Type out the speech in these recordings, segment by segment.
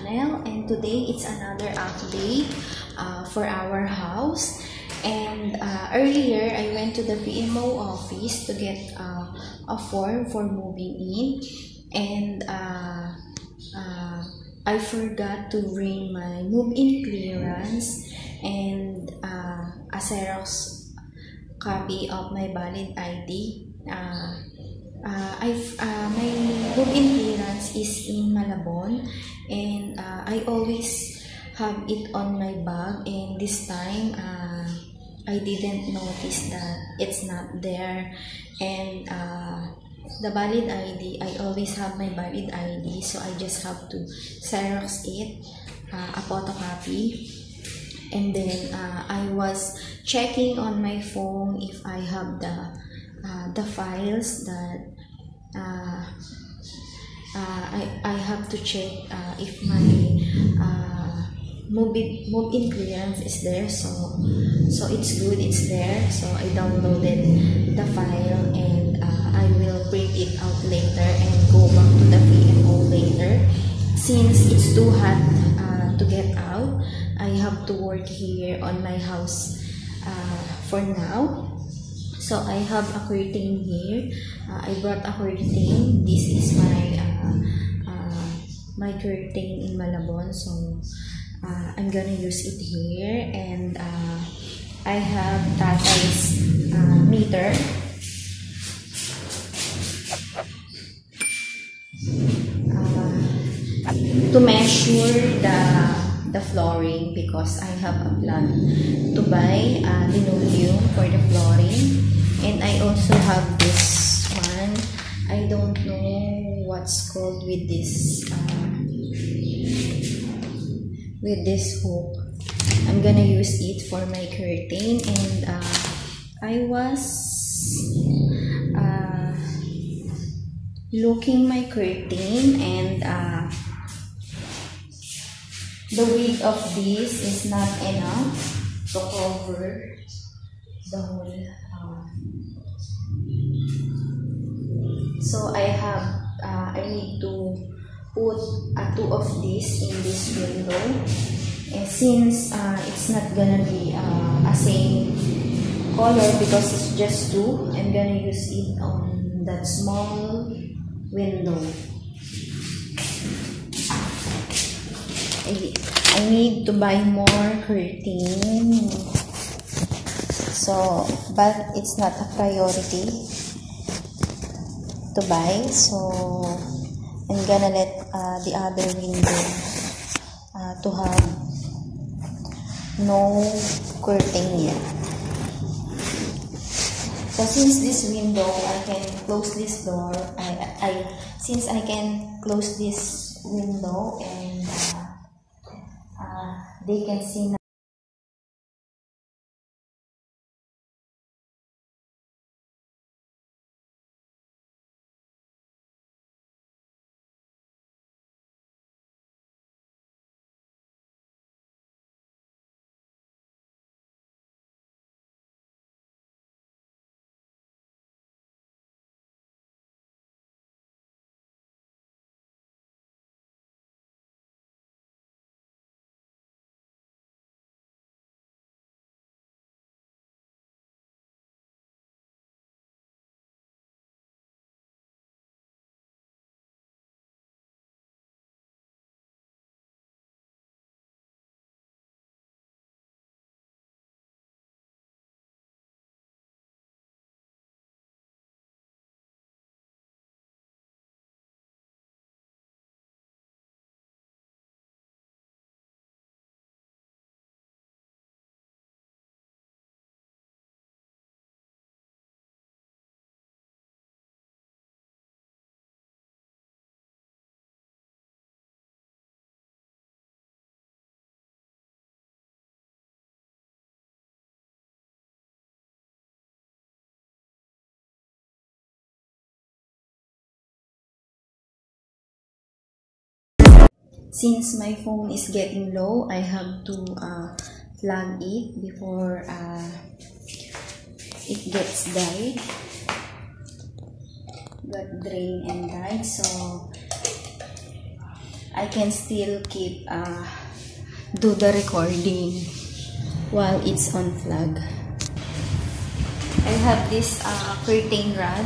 channel, and today it's another update for our house. And earlier I went to the PMO office to get a form for moving in, and I forgot to bring my move-in clearance and a Xerox copy of my valid ID. My move-in clearance is in Malabon, and I always have it on my bag, and this time I didn't notice that it's not there. And the valid ID, I always have my valid ID, so I just have to Xerox it, a photocopy. And then I was checking on my phone if I have the files that I have to check if my move-in clearance is there. So it's good, it's there. So I downloaded the file, and I will print it out later and go back to the PMO later. Since it's too hot to get out, I have to work here on my house for now. So I have a curtain here. I brought a curtain. This is my curtain in Malabon. So I'm gonna use it here. And I have Tatay's meter. To measure the flooring, because I have a plan to buy linoleum for the flooring. And I also have this one. I don't know what's called with this hook. I'm gonna use it for my curtain. And I was looking my curtain, and the weight of this is not enough to cover the whole. So I need to put two of these in this window. And since it's not gonna be a same color because it's just two, I'm gonna use it on that small window. I need to buy more curtain. So, but it's not a priority to buy. So, I'm gonna let the other window to have no curtain yet. So since this window, I can close this door. Since I can close this window, and they can see now. Since my phone is getting low, I have to plug it before it gets died. Got drained and died. So I can still keep do the recording while it's on flag. I have this curtain rod.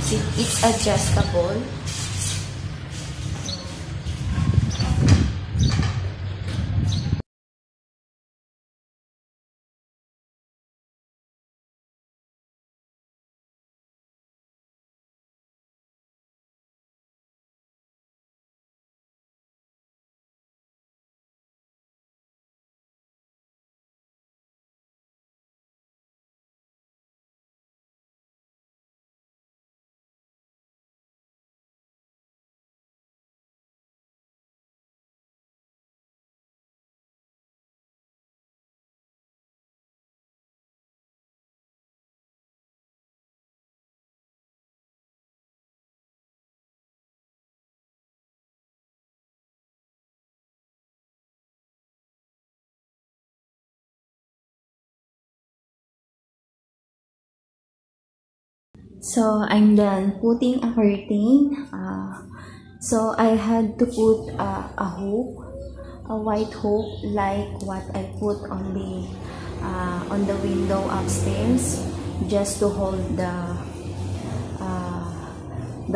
See, it's adjustable. So I'm done putting a curtain. So I had to put a hook, a white hook like what I put on the window upstairs, just to hold the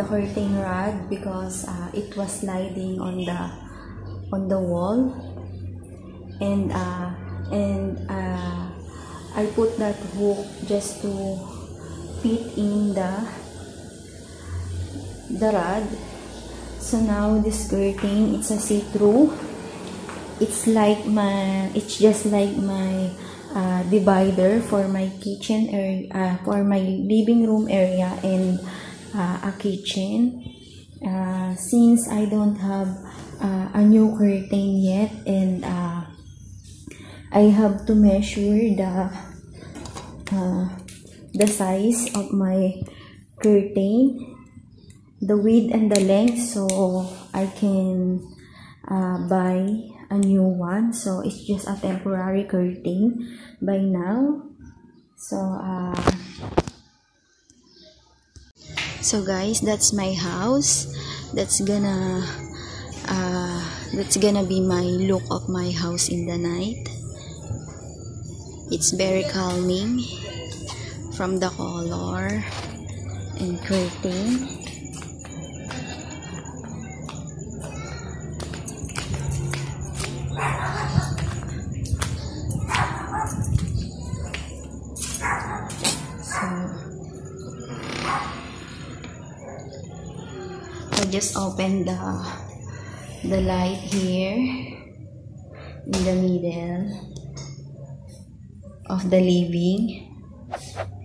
curtain rod, because it was sliding on the wall, and I put that hook just to fit in the rod. So now this curtain, it's a see-through. It's just like my divider for my kitchen area, for my living room area, and a kitchen. Since I don't have a new curtain yet, and I have to measure the size of my curtain, the width and the length, so I can buy a new one. So it's just a temporary curtain by now. So guys, that's my house. That's gonna be my look of my house in the night. It's very calming from the color and curtain. So I just opened the light here in the middle of the living,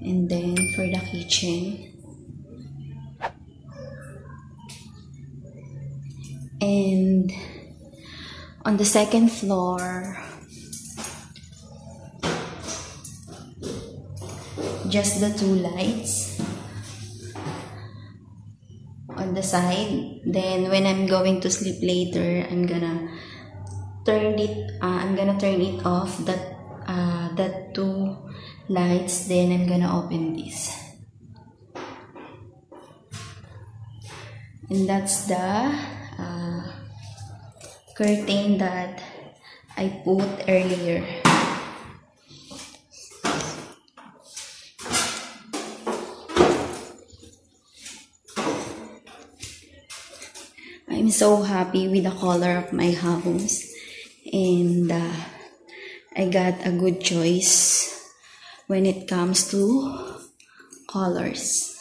and then for the kitchen, and on the second floor, just the two lights on the side. Then when I'm going to sleep later, I'm gonna turn it off, that two lights. Then I'm gonna open this, and that's the curtain that I put earlier. I'm so happy with the color of my house, and I got a good choice when it comes to colors.